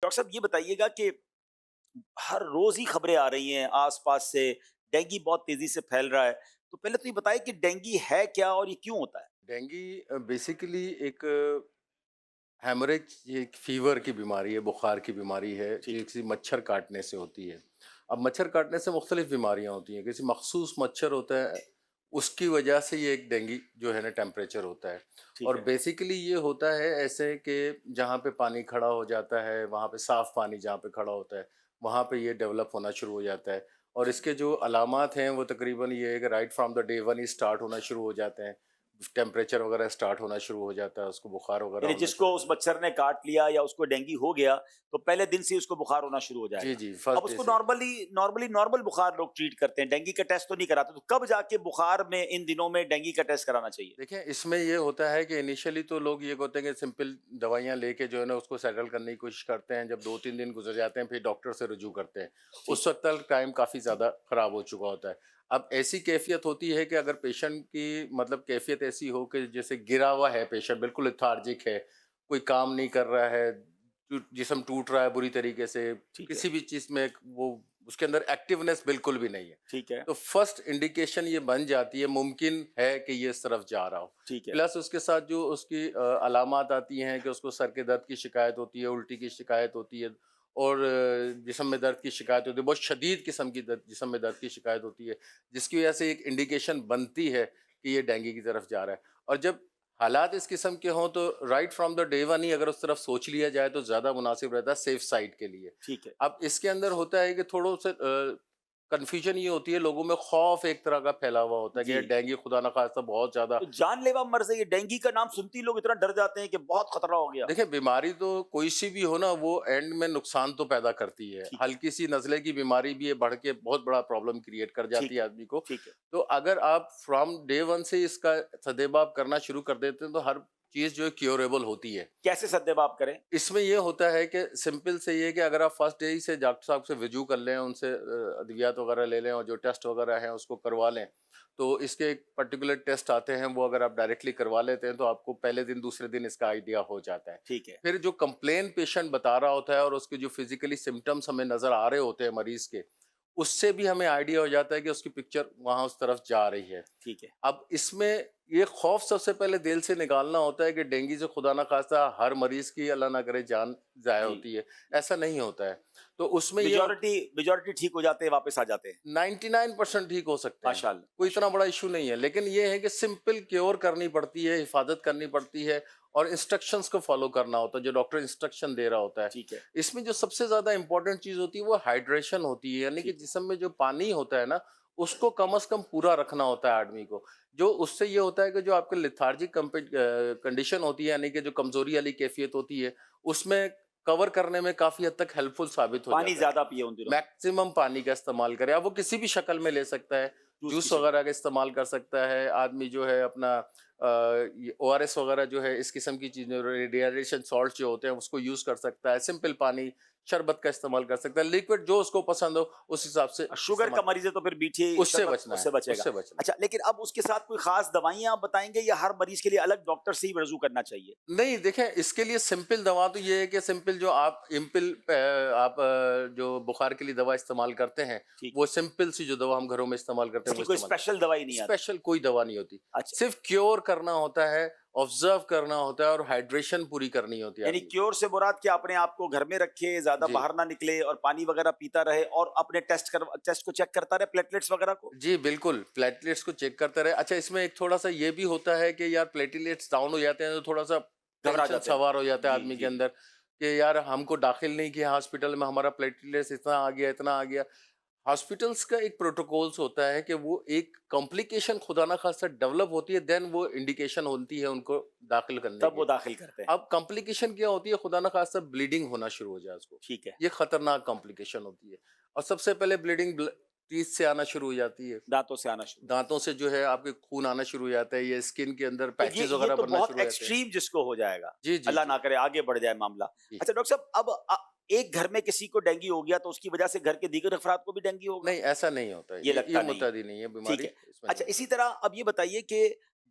Doctor صاحب یہ بتائیے گا کہ ہر روز ہی خبریں آ رہی ہیں آس پاس سے، ڈینگی بہت تیزی سے پھیل رہا ہے، تو پہلے تو یہ بتائیں کہ ڈینگی ہے کیا اور یہ کیوں ہوتا ہے؟ ڈینگی بیسیکلی ایک ہیمریج، یہ ایک فیور کی بیماری ہے، بخار کی بیماری ہے، ٹھیک یہ ہے، کسی مچھر کاٹنے سے ہوتی ہے۔ اب مچھر کاٹنے سے مختلف بیماریاں ہوتی ہیں، کسی مخصوص مچھر ہوتا ہے، اس کی وجہ سے یہ ایک ڈینگی جو ہے نا ٹیمپریچر ہوتا ہے۔ اور ٹھیک ہے، بیسیکلی یہ ہوتا ہے ایسے کہ جہاں پہ پانی کھڑا ہو جاتا ہے، وہاں پہ صاف پانی جہاں پہ کھڑا ہوتا ہے، وہاں پہ یہ ڈیولپ ہونا شروع ہو جاتا ہے۔ اور اس کے جو علامات ہیں وہ تقریباً یہ ہے کہ right from the day one he start ہونا شروع ہو جاتے ہیں، ٹیمپریچر وغیرہ اسٹارٹ ہونا شروع ہو جاتا ہے، اس کو بخار وغیرہ یعنی ہونا جس شروع کو ہو اس جاتا مچھر نے کاٹ لیا یا اس کو ڈینگی ہو گیا تو پہلے دن سے اس کو بخار ہونا شروع ہو ہے۔ جائے جی گا۔ جی، اب فرسٹ اس ڈے کو سے۔ نارمل بخار لوگ ٹریٹ کرتے ہیں، ڈینگی کا ٹیسٹ تو نہیں کراتے، تو کب جا کے بخار میں ان دنوں میں ڈینگی کا ٹیسٹ کرانا چاہیے؟ دیکھیں اس میں یہ ہوتا ہے کہ انیشلی تو لوگ یہ ہوتے ہیں کہ سمپل دوائیاں لے کے جو ہے نا اس کو سیٹل کرنے کی کوشش کرتے ہیں، جب 2-3 دن گزر جاتے ہیں پھر ڈاکٹر سے رجوع کرتے ہیں، ٹھیک اس ہے، وقت تک ٹائم کافی زیادہ خراب ہو چکا ہوتا ہے۔ اب ایسی کیفیت ہوتی ہے کہ اگر پیشنٹ کی مطلب کیفیت ایسی ہو کہ جیسے گرا ہوا ہے پیشنٹ، بالکل لیتھارجک ہے، کوئی کام نہیں کر رہا ہے، جسم ٹوٹ رہا ہے بری طریقے سے، ٹھیک ہے، کسی بھی چیز میں وہ اس کے اندر ایکٹیونیس بالکل بھی نہیں ہے، ٹھیک ہے، تو فرسٹ انڈیکیشن یہ بن جاتی ہے ممکن ہے کہ یہ اس طرف جا رہا ہو۔ ٹھیک ہے، پلس اس کے ساتھ جو اس کی علامات آتی ہیں کہ اس کو سر کے درد کی شکایت ہوتی ہے، الٹی کی شکایت ہوتی ہے، اور جسم میں درد کی شکایت ہوتی ہے، بہت شدید قسم کی جسم میں درد کی شکایت ہوتی ہے، جس کی وجہ سے ایک انڈیکیشن بنتی ہے کہ یہ ڈینگی کی طرف جا رہا ہے۔ اور جب حالات اس قسم کے ہوں تو right from the day one ہی اگر اس طرف سوچ لیا جائے تو زیادہ مناسب رہتا ہے سیف سائڈ کے لیے۔ ٹھیک ہے۔ اب اس کے اندر ہوتا ہے کہ تھوڑا سا کنفیوژن یہ ہوتی ہے، لوگوں میں خوف ایک طرح کا پھیلا ہوا ہوتا ہے کہ جی، یہ ڈینگی خدا نخواستہ بہت زیادہ۔ تو جان لیوا مرض ہے یہ، ڈینگی کا نام سنتی لوگ اتنا ڈر جاتے ہیں کہ بہت خطرہ ہو گیا۔ دیکھیں بیماری تو کوئی سی بھی ہو نا وہ اینڈ میں نقصان تو پیدا کرتی ہے، ٹھیک ہے، ہلکی سی نزلے کی بیماری بھی ہے بڑھ کے بہت بڑا پرابلم کریٹ کر جاتی ٹھیک ہے ہے، آدمی کو۔ ٹھیک ہے۔ تو اگر آپ فرام ڈے ون سے اس کا سدباب کرنا شروع کر دیتے ہیں تو ہر چیز جو ہے کیوریبل ہوتی ہے۔ کیسے سدباب کریں؟ اس میں یہ ہوتا ہے کہ سمپل سے یہ کہ اگر آپ فرسٹ ڈے ہی سے ڈاکٹر صاحب سے رجوع کر لیں، ان سے ادویات وغیرہ لے لیں اور جو ٹیسٹ وغیرہ ہیں اس کو کروا لیں، تو اس کے ایک پرٹیکولر ٹیسٹ آتے ہیں، وہ اگر آپ ڈائریکٹلی کروا لیتے ہیں تو آپ کو پہلے دن دوسرے دن اس کا آئیڈیا ہو جاتا ہے۔ ٹھیک ہے، پھر جو کمپلین پیشنٹ بتا رہا ہوتا ہے اور اس کے جو فزیکلی سمٹمز ہمیں نظر آ رہے ہوتے ہیں مریض کے، اس سے بھی ہمیں آئیڈیا ہو جاتا ہے کہ اس کی پکچر وہاں اس طرف جا رہی ہے۔ ٹھیک ہے، اب اس میں یہ خوف سب سے پہلے دل سے نکالنا ہوتا ہے کہ ڈینگی سے خدا نہ خواستہ ہر مریض کی اللہ نہ کرے جان ضائع جی۔ ہوتی ہے، ایسا نہیں ہوتا ہے۔ تو اس میں یہ میجورٹی ٹھیک ہو جاتے ہیں، واپس آ جاتے ہیں۔ 99% ٹھیک ہو سکتے ہیں، ماشاء اللہ، کوئی ماشاء اتنا اللہ۔ بڑا ایشو نہیں ہے، لیکن یہ ہے کہ سمپل کیور کرنی پڑتی ہے، حفاظت کرنی پڑتی ہے، اور انسٹرکشنز کو فالو کرنا ہوتا ہے جو ڈاکٹر انسٹرکشن دے رہا ہوتا ہے۔ ٹھیک ہے، اس میں جو سب سے زیادہ امپورٹنٹ چیز ہوتی ہے وہ ہائیڈریشن ہوتی ہے، یعنی کہ ٹھیک ہے، جسم میں جو پانی ہوتا ہے نا اس کو کم از کم پورا رکھنا ہوتا ہے آدمی کو۔ جو اس سے یہ ہوتا ہے کہ جو آپ کے لیتھارجک کنڈیشن ہوتی ہے، یعنی کہ جو کمزوری والی کیفیت ہوتی ہے، اس میں کور کرنے میں کافی حد تک ہیلپ فل ثابت ہو پانی جاتا ہے۔ زیادہ پیے ان دنوں میں، میکسیمم پانی کا استعمال کرے، اب وہ کسی بھی شکل میں لے سکتا ہے، جوس کی جوس شکل وغیرہ کا استعمال کر سکتا ہے آدمی، جو ہے اپنا او آر ایس وغیرہ جو ہے اس قسم کی چیزیں، ریڈیشن سالٹ جو ہوتے ہیں اس کو یوز کر سکتا ہے، سمپل پانی شربت کا استعمال کر سکتا ہے، لیکوڈ جو اس کو پسند ہو اس حساب سے میں۔ شوگر کا استعمال مریض ہے تو پھر میٹھی اس سے شربت بچنا اس ہے، سے بچے اس گا۔ سے بچنا اچھا، لیکن اب اس کے ساتھ کوئی خاص دوائیاں آپ بتائیں گے یا ہر مریض کے لیے الگ ڈاکٹر سے ہی رجوع کرنا چاہیے؟ نہیں دیکھیں اس کے لیے سمپل دوا تو یہ ہے کہ سمپل جو آپ آپ جو بخار کے لیے دوا استعمال کرتے ہیں ٹھیک وہ ہے، سمپل سی جو دوا ہم گھروں میں استعمال کرتے اس ہیں کی وہ کوئی استعمال، اسپیشل دوائی نہیں آتی؟ اسپیشل کوئی دوا نہیں ہوتی، اچھا، صرف کیور کرنا ہوتا ہے، آبزرو کرنا ہوتا ہے اور ہائیڈریشن پوری کرنی ہوتی ہے یعنی آدمی کیور سے مراد کہ اپنے آپ کو گھر میں رکھے، زیادہ جی باہر نہ نکلے اور پانی وغیرہ پیتا رہے اور اپنے ٹیسٹ کو چیک کرتا رہے، پلیٹلیٹس وغیرہ کو؟ جی بالکل، پلیٹلیٹس کو چیک کرتے رہے۔ اچھا اس میں ایک تھوڑا سا یہ بھی ہوتا ہے کہ یار پلیٹلیٹس ڈاؤن ہو جاتے ہیں تو تھوڑا سا گھبرا ٹینشن جاتے ہیں، سوار ہو جاتا ہے جی آدمی کے جی، اندر کہ یار ہم کو داخل نہیں کیا ہاسپٹل میں، ہمارا پلیٹلیٹس اتنا آ گیا اتنا آ گیا۔ ہاسپٹلس کا ایک پروٹوکولز ہوتا ہے کہ وہ ایک کمپلیکیشن خدا نہ خواستہ ڈیولپ ہوتی ہے دین وہ انڈیکیشن ہوتی ہے ان کو داخل کرنے تب کی۔ وہ داخل کرتے ہیں، اب کمپلیکیشن کیا ہوتی ہے، خدا نہ خواستہ بلیڈنگ ہونا شروع ہو جائے اس کو، ٹھیک ہے، یہ خطرناک کمپلیکیشن ہوتی ہے۔ اور سب سے پہلے بلیڈنگ ٹیتھ سے آنا شروع ہو جاتی ہے، دانتوں سے آنا شروع۔ دانتوں سے جو ہے آپ کے خون آنا شروع ہو جاتا ہے، یہ اسکن کے اندر تو پیچز یہ وغیرہ تو بننا بہت شروع ہو جاتے ہیں۔ ایکسٹریم جس کو ہو جائے گا، جی جی اللہ جی نہ کرے آگے بڑھ جائے معاملہ۔ جی، اچھا ڈاکٹر صاحب، اب ایک گھر میں کسی کو ڈینگی ہو گیا تو اس کی وجہ سے گھر کے دیگر افراد کو بھی ڈینگی ہوگا؟ نہیں ایسا نہیں ہوتا ہے، یہ یہ لگتا نہیں ہے، متعدی نہیں ہے ٹھیک بیماری، ہے۔ اس میں نہیں اچھا ہوتا۔ اسی طرح اب یہ بتائیے کہ